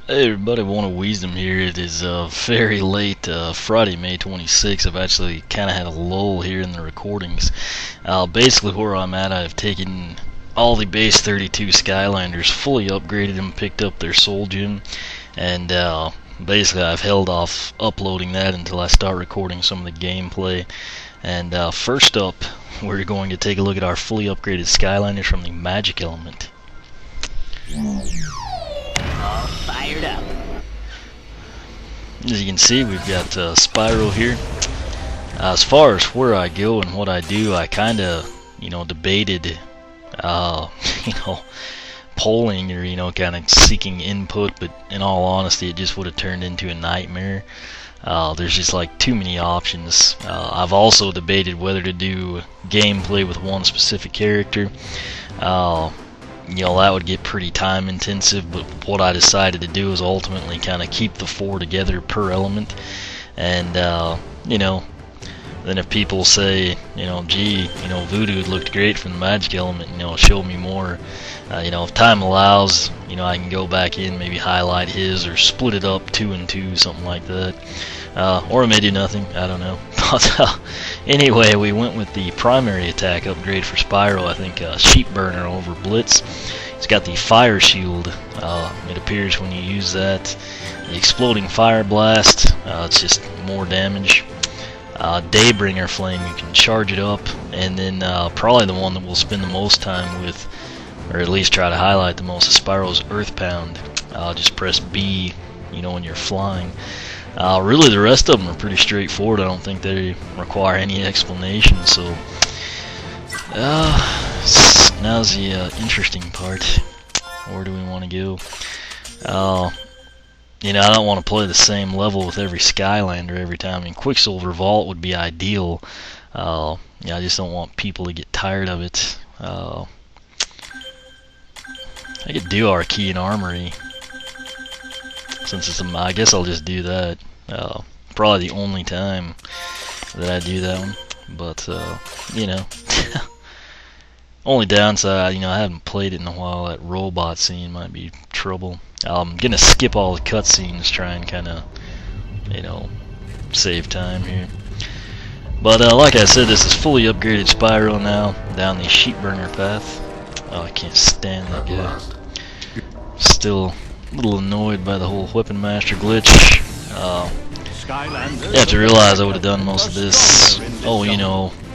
Hey everybody, One of Wisdom here. It is very late, Friday, May 26th. I've actually kind of had a lull here in the recordings. Basically where I'm at, I've taken all the base 32 Skylanders, fully upgraded them, picked up their soul gem, and basically I've held off uploading that until I start recording some of the gameplay. And first up, we're going to take a look at our fully upgraded Skylanders from the magic element. All fired up. As you can see, we've got Spyro here. As far as where I go and what I do, I kind of, debated, polling or, kind of seeking input, but in all honesty, it just would have turned into a nightmare. There's just like too many options. I've also debated whether to do gameplay with one specific character. That would get pretty time intensive, but what I decided to do is ultimately kind of keep the four together per element. And then if people say, gee, Voodood looked great from the magic element, show me more, if time allows, I can go back in, maybe highlight his or split it up 2 and 2, something like that. Or I may do nothing, I don't know. But anyway, we went with the primary attack upgrade for Spyro. I think Sheep Burner over Blitz. It's got the Fire Shield. It appears when you use that. The Exploding Fire Blast, it's just more damage. Daybringer Flame, you can charge it up. And then probably the one that we'll spend the most time with, or at least try to highlight the most, is Spyro's Earth Pound. Just press B, when you're flying. Really, the rest of them are pretty straightforward. I don't think they require any explanation. So, now's the interesting part. Where do we want to go? I don't want to play the same level with every Skylander every time. I mean, Quicksilver Vault would be ideal. I just don't want people to get tired of it. I could do Archean Armory. Since it's I guess I'll just do that. Probably the only time that I do that one. But, only downside, I haven't played it in a while. That robot scene might be trouble. I'm gonna skip all the cutscenes, try and kind of, save time here. But, like I said, this is fully upgraded Spyro now, down the Sheep Burner path. Oh, I can't stand that guy. Still a little annoyed by the whole Weapon Master glitch. You have to realize I would have done most of this,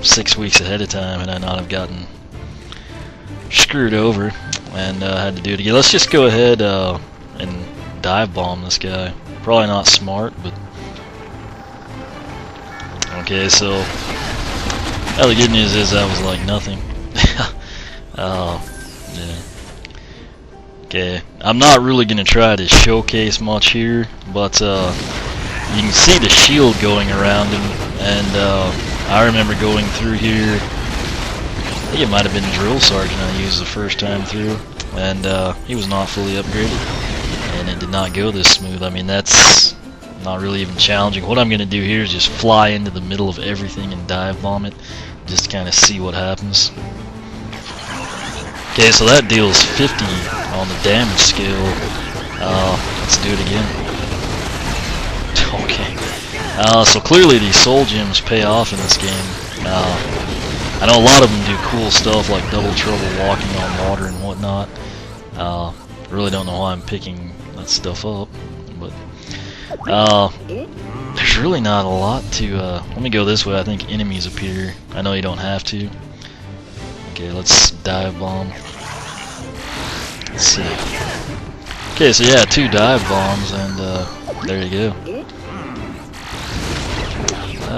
6 weeks ahead of time, had I not have gotten screwed over and had to do it again. Let's just go ahead and dive bomb this guy. Probably not smart, but okay. So the good news is that was like nothing. Yeah. Okay, I'm not really going to try to showcase much here, but you can see the shield going around him, and I remember going through here. I think it might have been Drill Sergeant I used the first time through, and he was not fully upgraded, and it did not go this smooth. I mean, that's not really even challenging. What I'm going to do here is just fly into the middle of everything and dive bomb it, just to kind of see what happens. Okay, so that deals 50 on the damage scale. Let's do it again. Okay. So clearly these soul gems pay off in this game. I know a lot of them do cool stuff like double trouble walking on water and whatnot. Really don't know why I'm picking that stuff up, but there's really not a lot to. Let me go this way. I think enemies appear. I know you don't have to. Okay, let's dive bomb. Let's see. Okay, so yeah, 2 dive bombs, and there you go.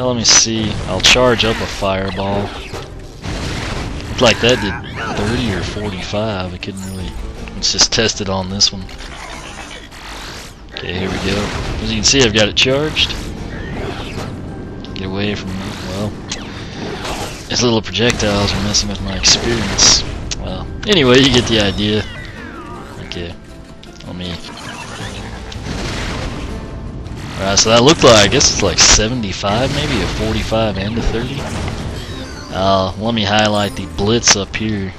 Let me see. I'll charge up a fireball. Looked like that did 30 or 45. I couldn't really. Let's just test it on this one. Okay, here we go. As you can see, I've got it charged. Get away from it. Well, these little projectiles are messing with my experience. Well, anyway, you get the idea. Okay, let me. Alright, so that looked like, I guess it's like 75, maybe a 45 and a 30. Let me highlight the Blitz up here.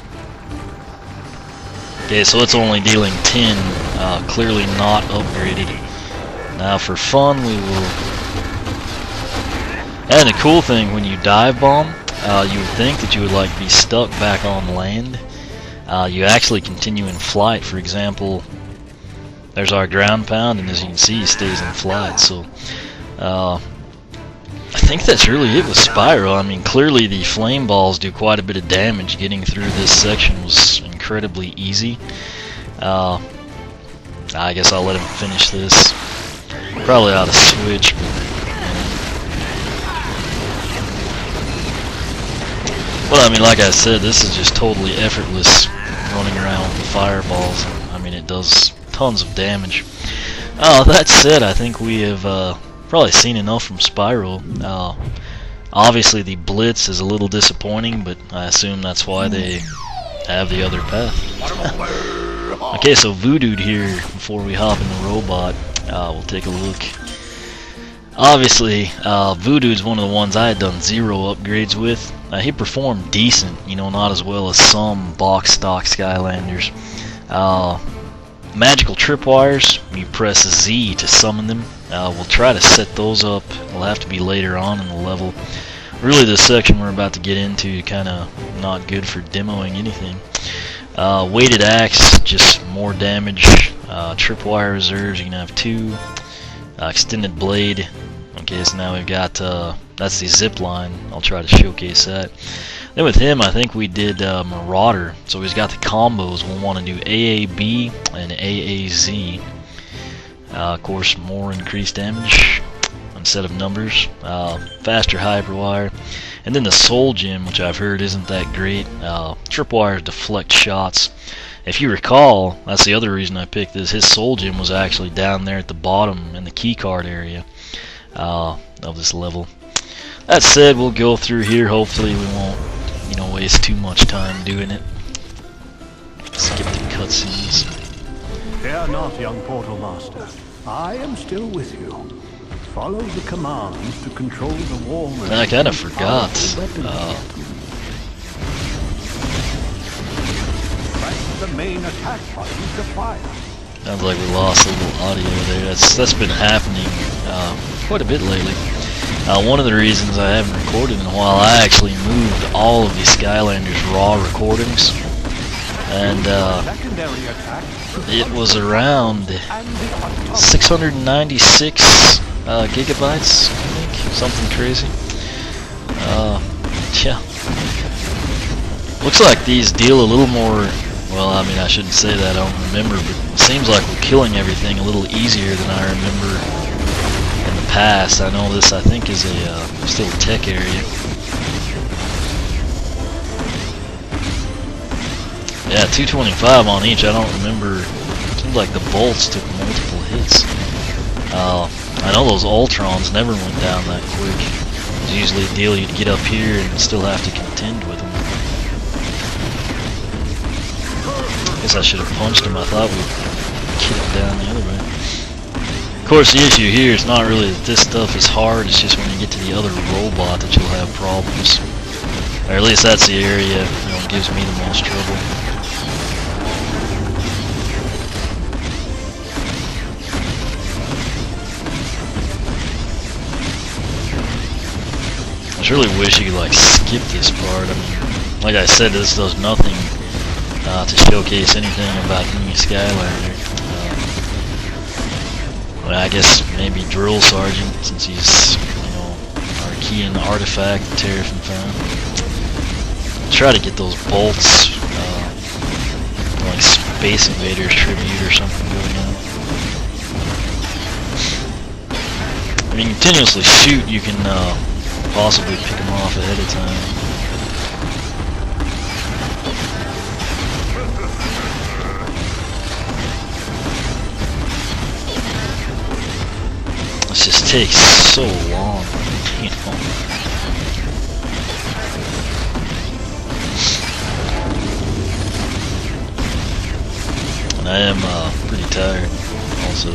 Okay, so it's only dealing 10. Clearly not upgraded. Now for fun, we will... And the cool thing, when you dive bomb, you would think that you would like be stuck back on land. You actually continue in flight. For example, there's our ground pound, and as you can see, he stays in flight. So, I think that's really it with Spyro. I mean, clearly the flame balls do quite a bit of damage. Getting through this section was incredibly easy. I guess I'll let him finish this. Probably ought to switch, but well, I mean, like I said, this is just totally effortless running around with the fireballs. I mean, it does tons of damage. That said, I think we have probably seen enough from Spyro. Obviously, the blitz is a little disappointing, but I assume that's why they have the other path. Okay, so Voodood here, before we hop in the robot, we'll take a look. Obviously, Voodood's one of the ones I had done 0 upgrades with. He performed decent, you know, not as well as some box stock Skylanders. Magical tripwires, you press Z to summon them. We'll try to set those up. It'll have to be later on in the level. Really, this section we're about to get into kind of not good for demoing anything. Weighted axe, just more damage. Tripwire reserves, you can have 2. Extended blade. Okay, so now we've got that's the zip line. I'll try to showcase that. Then with him, I think we did Marauder. So he's got the combos. We'll want to do AAB and AAZ. Of course, more increased damage instead of numbers. Faster hyperwire. And then the soul gem, which I've heard isn't that great. Tripwires deflect shots. If you recall, that's the other reason I picked this. His soul gem was actually down there at the bottom in the keycard area of this level. That said, we'll go through here. Hopefully we won't, you know, waste too much time doing it. Skip the cutscenes. Fear not, young Portal Master. I am still with you. Follow the commands to control the warm. I kind of forgot. The main attack button to fire. Sounds like we lost a little audio there. That's been happening quite a bit lately. One of the reasons I haven't recorded in a while, I actually moved all of the Skylanders raw recordings, and it was around 696 gigabytes, I think, something crazy. Yeah. Looks like these deal a little more. Well, I mean, I shouldn't say that, I don't remember, but it seems like we're killing everything a little easier than I remember in the past. I know this, I think, is still a tech area. Yeah, 225 on each, I don't remember. It seems like the bolts took multiple hits. I know those Ultrons never went down that quick. It's usually a deal you'd get up here and still have to contend with them. Guess I should have punched him. I thought we'd kick him down the other way. Of course, the issue here is not really that this stuff is hard, it's just when you get to the other robot that you'll have problems. Or at least that's the area, you know, gives me the most trouble. I just really wish you could, like, skip this part. I mean, like I said, this does nothing to showcase anything about any Skylander. But I guess maybe Drill Sergeant, since he's, you know, our key in the artifact, the Terrapin found. Try to get those bolts, like Space Invaders tribute or something going on. When you continuously shoot, you can possibly pick them off ahead of time. This just takes so long, you know. And I am pretty tired, also.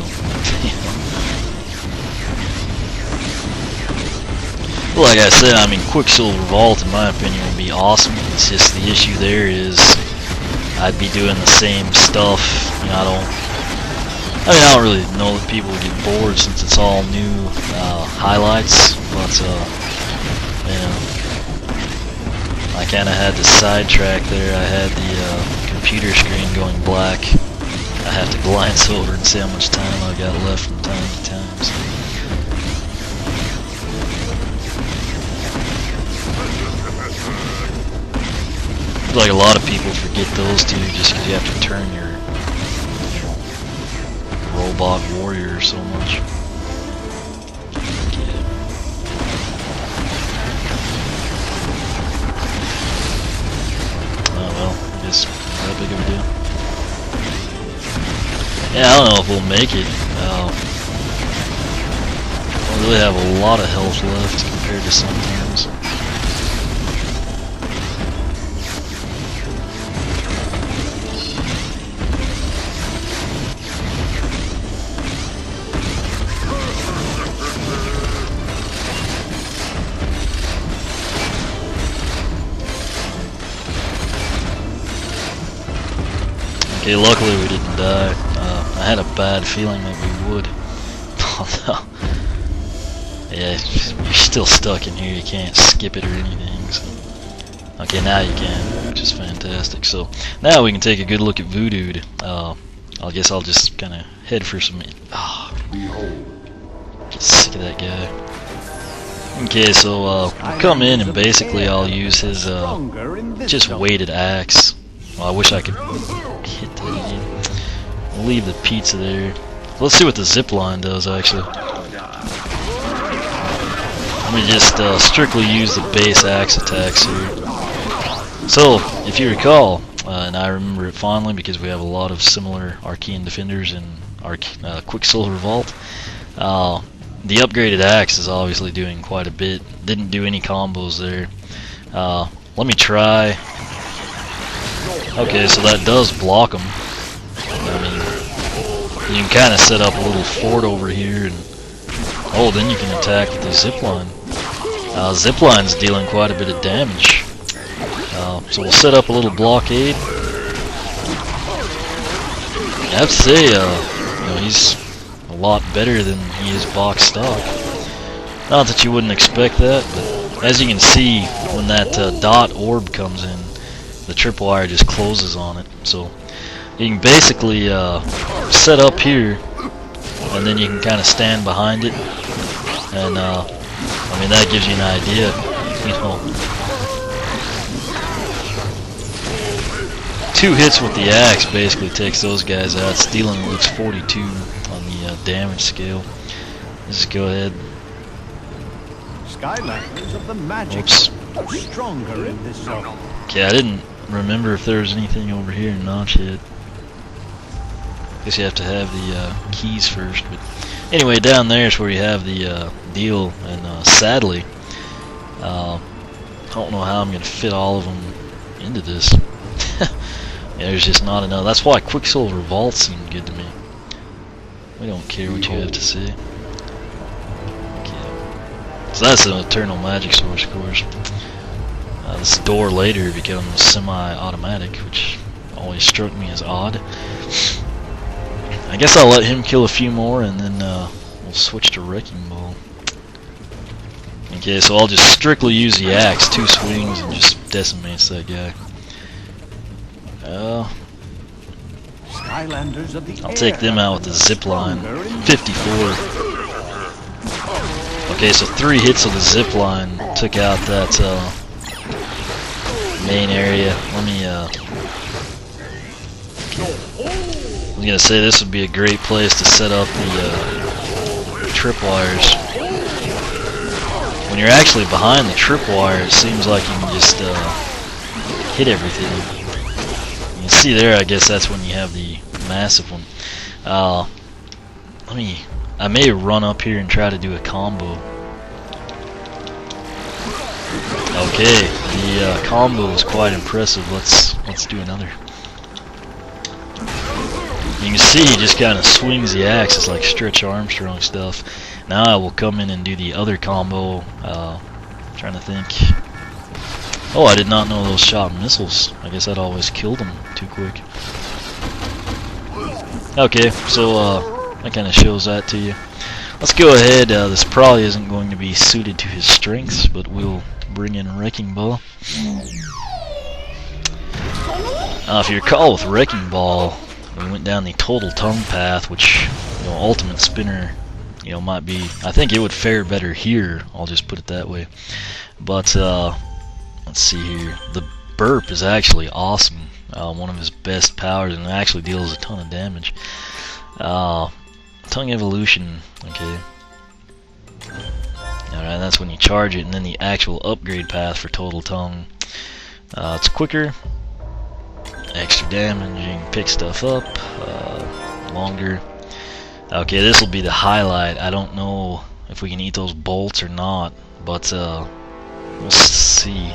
Well, like I said, I mean, Quicksilver Vault, in my opinion, would be awesome. It's just the issue there is I'd be doing the same stuff. You know, I mean, I don't really know that people would get bored since it's all new highlights, but you know, I kind of had to sidetrack there. I had the computer screen going black. I have to glance over and see how much time I got left from time to time. So. I feel like a lot of people forget those two just because you have to turn your robot warrior so much. Oh well, I guess that big of a deal. Yeah, I don't know if we'll make it. I don't really have a lot of health left compared to sometimes. Okay, luckily we didn't die. I had a bad feeling that we would. Oh no. Yeah, you're still stuck in here. You can't skip it or anything. So. Okay, now you can, which is fantastic. So now we can take a good look at Voodood. I guess I'll just kind of head for some. Get sick of that guy. Okay, so we'll come in and basically I'll use his just weighted axe. Well, I wish I could hit that again. We'll leave the pizza there. Let's see what the zip line does, actually. Let me just strictly use the base axe attacks here. So, if you recall, and I remember it fondly because we have a lot of similar Archean Defenders in our Quicksilver Vault, the upgraded axe is obviously doing quite a bit. Didn't do any combos there. Let me try. Okay, so that does block them. I mean, you can kind of set up a little fort over here, and then you can attack with the zipline. Zipline's dealing quite a bit of damage. So we'll set up a little blockade. I have to say, you know, he's a lot better than he is box stock. Not that you wouldn't expect that, but as you can see, when that dot orb comes in, the tripwire just closes on it. So you can basically set up here, and then you can kind of stand behind it, and I mean, that gives you an idea, you know. 2 hits with the axe basically takes those guys out. Stealing looks 42 on the damage scale. Let's just go ahead. Skylanders of the magic are stronger in this zone. Okay, I didn't remember if there was anything over here in Notchhead. Guess you have to have the keys first. But anyway, down there is where you have the deal, and sadly, I don't know how I'm going to fit all of them into this. Yeah, there's just not enough. That's why Quicksilver Vault seemed good to me. We don't care what you have to say. Okay. So that's an eternal magic source, of course. This door later becomes semi-automatic, which always struck me as odd. I guess I'll let him kill a few more, and then we'll switch to Wrecking Ball. Okay, so I'll just strictly use the axe, 2 swings, and just decimates that guy. Skylanders of the I'll take them out with the zip line. 54. Okay, so 3 hits of the zip line took out that main area. Let me I was gonna say this would be a great place to set up the tripwires. When you're actually behind the tripwire, it seems like you can just hit everything. You can see there, I guess that's when you have the massive one. I may run up here and try to do a combo. Okay, the combo is quite impressive. Let's do another. You can see he just kind of swings the axe. It's like Stretch Armstrong stuff. Now I will come in and do the other combo. Trying to think. Oh, I did not know those shot missiles. I guess that always killed them too quick. Okay, so that kind of shows that to you. Let's go ahead. This probably isn't going to be suited to his strengths, but we'll bring in Wrecking Ball. If you recall with Wrecking Ball, we went down the Total Tongue path, which, you know, Ultimate Spinner, you know, might be. I think it would fare better here. I'll just put it that way. But let's see here. The burp is actually awesome. One of his best powers, and it actually deals a ton of damage. Tongue Evolution. Okay. Alright, that's when you charge it, and then the actual upgrade path for Total Tongue. It's quicker, extra damage, you can pick stuff up, longer. Okay, this will be the highlight. I don't know if we can eat those bolts or not, but we'll see.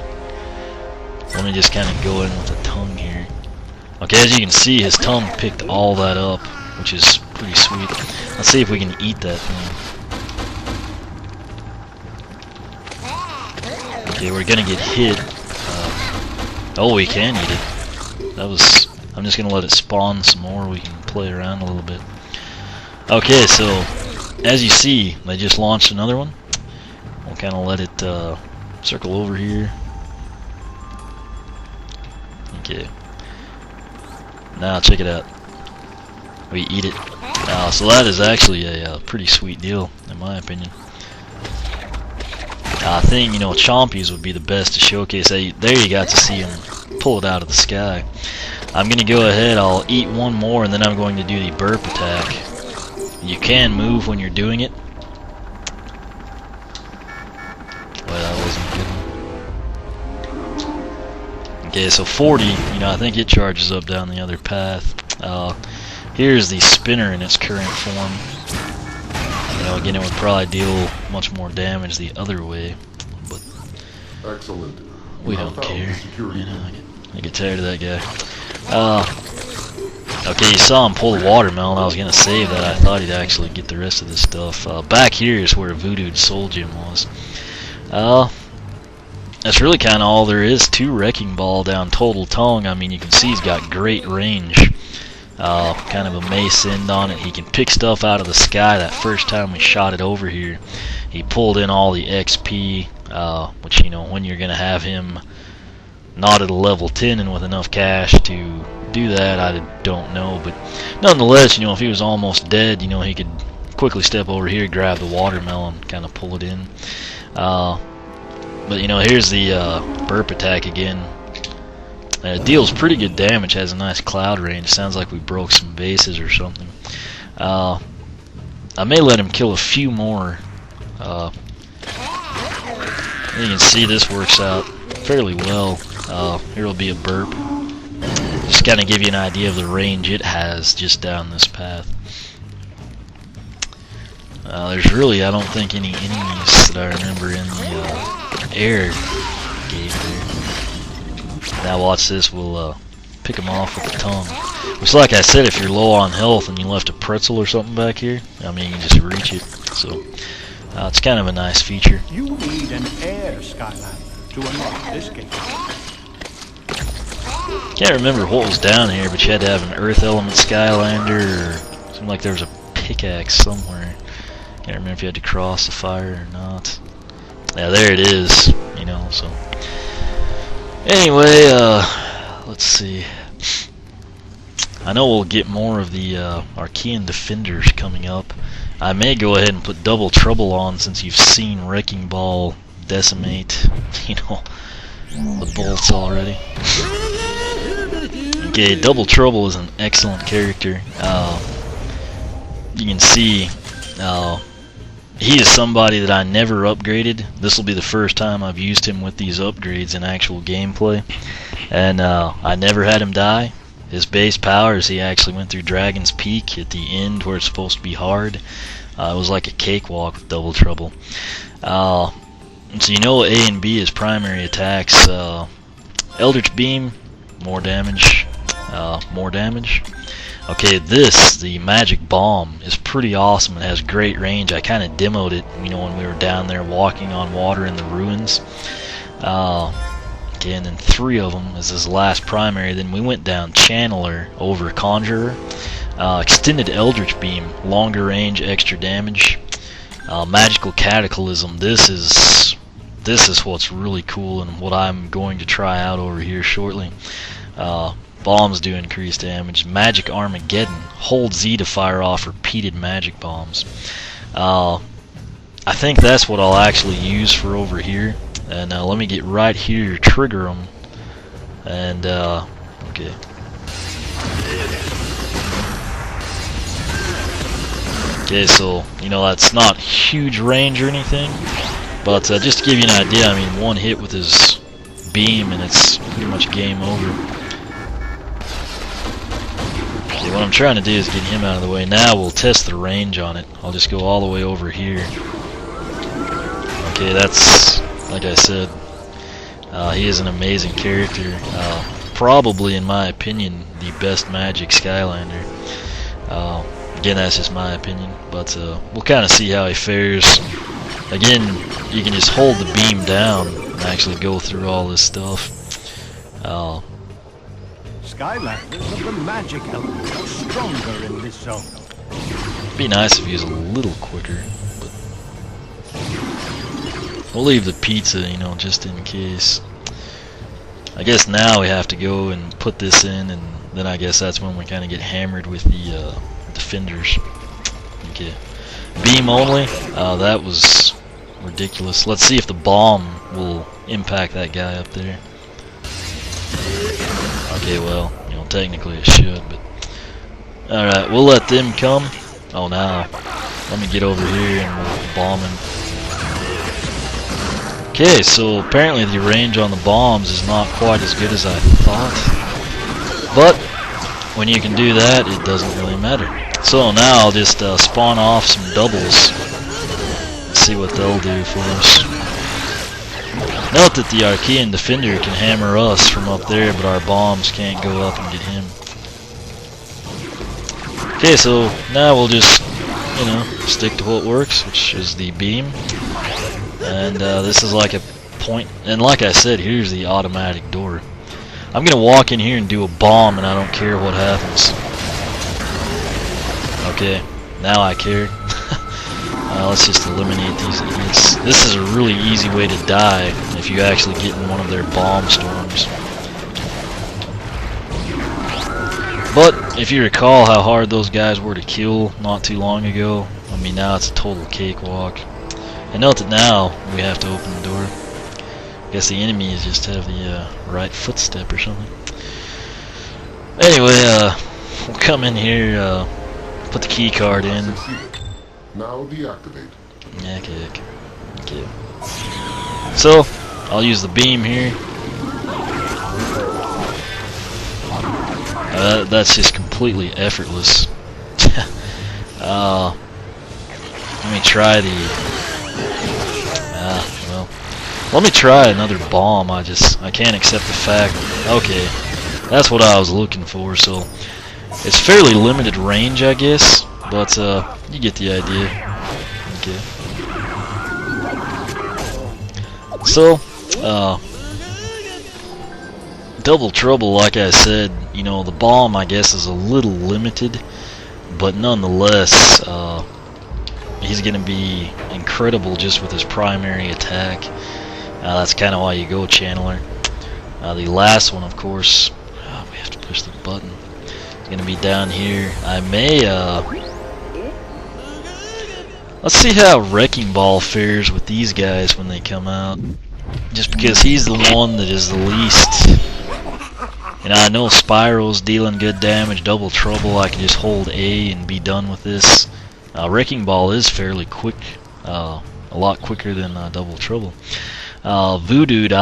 Let me just kind of go in with the tongue here. Okay, as you can see, his tongue picked all that up, which is pretty sweet. Let's see if we can eat that thing. Okay, we're gonna get hit. Oh, we can eat it. That was. I'm just gonna let it spawn some more. We can play around a little bit. Okay, so as you see, they just launched another one. We'll kind of let it circle over here. Okay. Now check it out. We eat it. So that is actually a pretty sweet deal, in my opinion. I think, you know, Chompies would be the best to showcase. There you got to see him pull it out of the sky. I'm going to go ahead, I'll eat one more, and then I'm going to do the burp attack. You can move when you're doing it. Well, that wasn't good. Okay, so 40, you know, I think it charges up down the other path. Here's the spinner in its current form. You know, again, it would probably deal much more damage the other way, but excellent. We don't care. You know, I get tired of that guy. Okay, you saw him pull the watermelon. I was gonna save that. I thought he'd actually get the rest of this stuff. Back here is where Voodood's soul gem was. That's really kind of all there is to Wrecking Ball down Total Tongue. I mean, you can see he's got great range. Kind of a mace end on it. He can pick stuff out of the sky. That first time we shot it over here, he pulled in all the XP, which, you know, when you're going to have him not at a level 10 and with enough cash to do that, I don't know. But nonetheless, you know, if he was almost dead, you know, he could quickly step over here, grab the watermelon, kind of pull it in. But, you know, here's the burp attack again. It deals pretty good damage, has a nice cloud range. Sounds like we broke some bases or something. I may let him kill a few more. You can see this works out fairly well. Here will be a burp. Just kind of give you an idea of the range it has just down this path. There's really, I don't think, any enemies that I remember in the air game there. Now watch this, we'll pick them off with the tongue. Which, like I said, if you're low on health and you left a pretzel or something back here, I mean, you can just reach it. So, it's kind of a nice feature. You need an air Skylander to unlock this game. Can't remember what was down here, but you had to have an earth element Skylander, or seemed like there was a pickaxe somewhere. Can't remember if you had to cross the fire or not. Yeah, there it is, you know, so. Anyway, let's see. I know we'll get more of the Archean Defenders coming up. I may go ahead and put Double Trouble on since you've seen Wrecking Ball decimate, you know, the bolts already. Okay, Double Trouble is an excellent character. You can see he is somebody that I never upgraded. This will be the first time I've used him with these upgrades in actual gameplay. And I never had him die. His base powers, he actually went through Dragon's Peak at the end where it's supposed to be hard. It was like a cakewalk with Double Trouble. So you know A and B is primary attacks. Eldritch Beam, more damage. More damage. Okay, the Magic Bomb, is pretty awesome. It has great range. I kind of demoed it, you know, when we were down there walking on water in the ruins. Okay, and then 3 of them is his last primary. Then we went down Channeler over Conjurer. Extended Eldritch Beam, longer range, extra damage. Magical Cataclysm. This is what's really cool and what I'm going to try out over here shortly. Bombs do increased damage. Magic Armageddon. Hold Z to fire off repeated magic bombs. I think that's what I'll actually use for over here. And let me get right here, trigger them. And, okay. Okay, so, you know, that's not huge range or anything. But just to give you an idea, I mean, one hit with his beam and it's pretty much game over. Okay, what I'm trying to do is get him out of the way. Now we'll test the range on it. I'll just go all the way over here. Okay, that's, like I said, he is an amazing character. Probably, in my opinion, the best Magic Skylander. Again, that's just my opinion, but we'll kind of see how he fares. Again, you can just hold the beam down and actually go through all this stuff. Skylanders of the magic element are stronger in this zone. It'd be nice if he was a little quicker, but we'll leave the pizza, you know, just in case. I guess now we have to go and put this in, and then I guess that's when we kind of get hammered with the defenders. Okay, beam only. That was ridiculous. Let's see if the bomb will impact that guy up there. Okay, well, you know, technically it should, but alright, we'll let them come. Oh, now let me get over here and we'll bomb him. Okay, so apparently the range on the bombs is not quite as good as I thought, but when you can do that, it doesn't really matter. So now I'll just spawn off some doubles and see what they'll do for us. Note that the Archaean Defender can hammer us from up there, but our bombs can't go up and get him. Okay, so now we'll just, you know, stick to what works, which is the beam. And this is like a point, and like I said, here's the automatic door. I'm gonna walk in here and do a bomb, and I don't care what happens. Okay, now I care. Let's just eliminate these idiots. This is a really easy way to die if you actually get in one of their bomb storms. But if you recall how hard those guys were to kill not too long ago, I mean, now it's a total cakewalk. And note that now we have to open the door. I guess the enemies just have the right footstep or something. Anyway, we'll come in here, put the key card in. Now deactivate. Okay. So, I'll use the beam here. That's just completely effortless. Let me try the... well, let me try another bomb. I can't accept the fact. Okay, that's what I was looking for. So, it's fairly limited range, I guess. But, you get the idea. Okay. So, Double Trouble, like I said, you know, the bomb, I guess, is a little limited. But nonetheless, he's going to be incredible just with his primary attack. That's kind of why you go Channeler. The last one, of course, we have to push the button. It's going to be down here. I may, let's see how Wrecking Ball fares with these guys when they come out. Just because he's the one that is the least. And I know Spyro's dealing good damage. Double Trouble, I can just hold A and be done with this. Wrecking Ball is fairly quick. A lot quicker than Double Trouble. Voodood,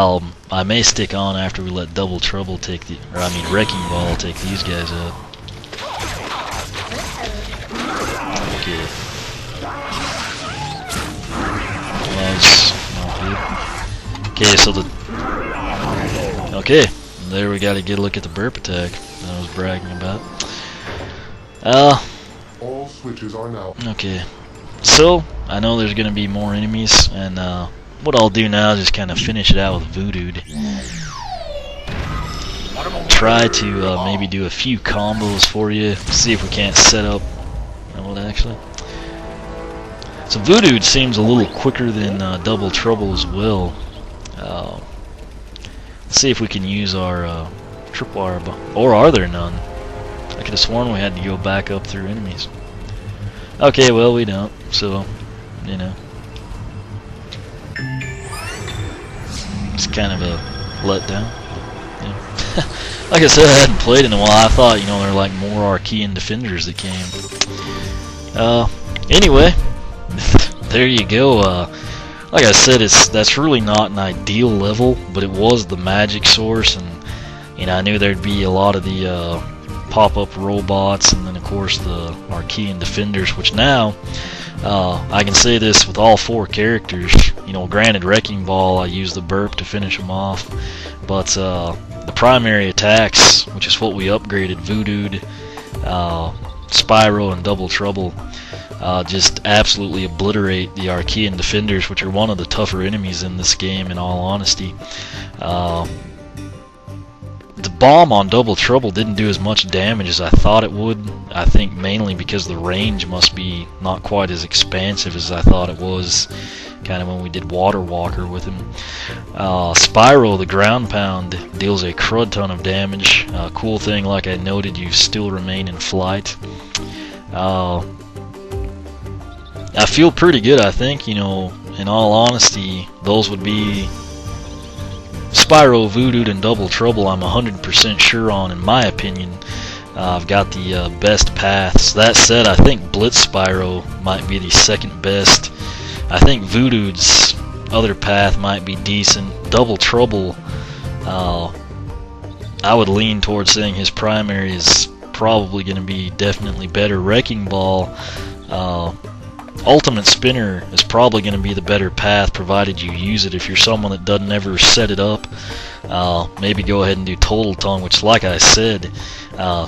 I may stick on after we let Double Trouble take the... Or I mean Wrecking Ball take these guys out. Okay. Okay, so the... Okay, there we got to get a look at the burp attack that I was bragging about. All switches are now. Okay, so I know there's going to be more enemies, and what I'll do now is just kind of finish it out with Voodood. try to maybe do a few combos for you. See if we can't set up. What actually? So Voodood seems a little quicker than Double Trouble as well. Let's see if we can use our tripwire bomb. Or are there none? I could have sworn we had to go back up through enemies. Okay, well we don't. So, you know, it's kind of a letdown. Yeah. Like I said, I hadn't played in a while. I thought, you know, there were like more Archean defenders that came. Anyway, there you go. Like I said, that's really not an ideal level, but it was the magic source, and you know, I knew there'd be a lot of the pop-up robots, and then of course the Archean defenders, which now I can say this with all 4 characters. You know, granted, Wrecking Ball, I use the burp to finish them off, but the primary attacks, which is what we upgraded, Voodood, Spyro, and Double Trouble, just absolutely obliterate the Archean defenders, which are one of the tougher enemies in this game, in all honesty. The bomb on Double Trouble didn't do as much damage as I thought it would. I think mainly because the range must be not quite as expansive as I thought it was, kind of when we did Water Walker with him. Spyro, the ground pound, deals a crud ton of damage. Cool thing, like I noted, you still remain in flight. I feel pretty good, I think. You know, in all honesty, those would be Spyro, Voodood, and Double Trouble. I'm 100% sure on, in my opinion. I've got the best paths. That said, I think Blitz Spyro might be the second best. I think Voodood's other path might be decent. Double Trouble, I would lean towards saying his primary is probably going to be definitely better. Wrecking Ball, Ultimate Spinner is probably going to be the better path, provided you use it. If you're someone that doesn't ever set it up, maybe go ahead and do Total Tongue, which, like I said,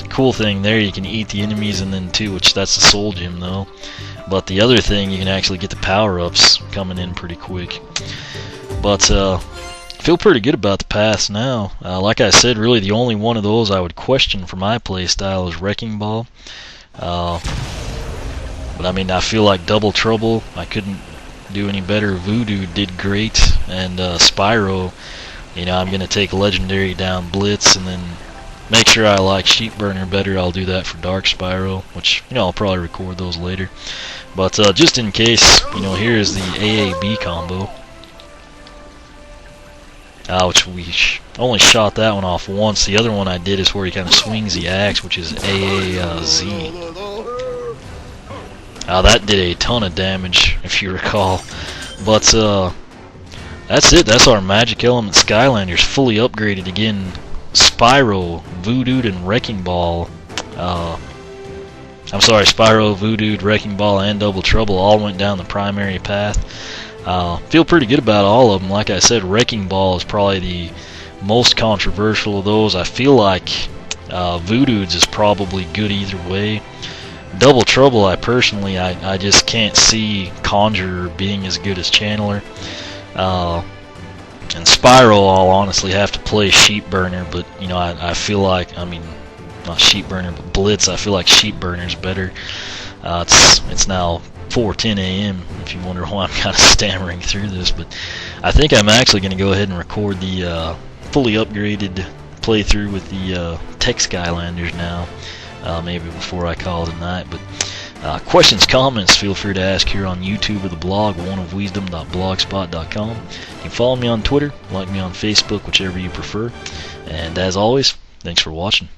cool thing there, you can eat the enemies, and then too, which that's the Soul Gem though. But the other thing, you can actually get the power-ups coming in pretty quick. But feel pretty good about the paths now. Like I said, really the only one of those I would question for my playstyle is Wrecking Ball. But I mean, I feel like Double Trouble, I couldn't do any better. Voodood did great, and Spyro, you know, I'm going to take Legendary down Blitz, and then make sure I like Sheep Burner better. I'll do that for Dark Spyro, which, you know, I'll probably record those later. But just in case, you know, here is the AAB combo, which we only shot that one off once. The other one I did is where he kind of swings the axe, which is AAZ. That did a ton of damage, if you recall. But that's it. That's our Magic Element Skylanders, fully upgraded again. Spyro, Voodood, and Wrecking Ball. I'm sorry, Spyro, Voodood, Wrecking Ball, and Double Trouble all went down the primary path. Feel pretty good about all of them. Like I said, Wrecking Ball is probably the most controversial of those. I feel like Voodood's is probably good either way. Double Trouble, I just can't see Conjurer being as good as Channeler. And Spyro, I'll honestly have to play Sheep Burner, but you know, I feel like, I mean, not Sheep Burner, but Blitz, I feel like Sheep Burner's better. It's now 4:10 a.m. if you wonder why I'm kind of stammering through this, but I think I'm actually going to go ahead and record the fully upgraded playthrough with the Tech Skylanders now. Maybe before I call it a night. But questions, comments, feel free to ask here on YouTube or the blog, oneofwisdom.blogspot.com. You can follow me on Twitter, like me on Facebook, whichever you prefer. And as always, thanks for watching.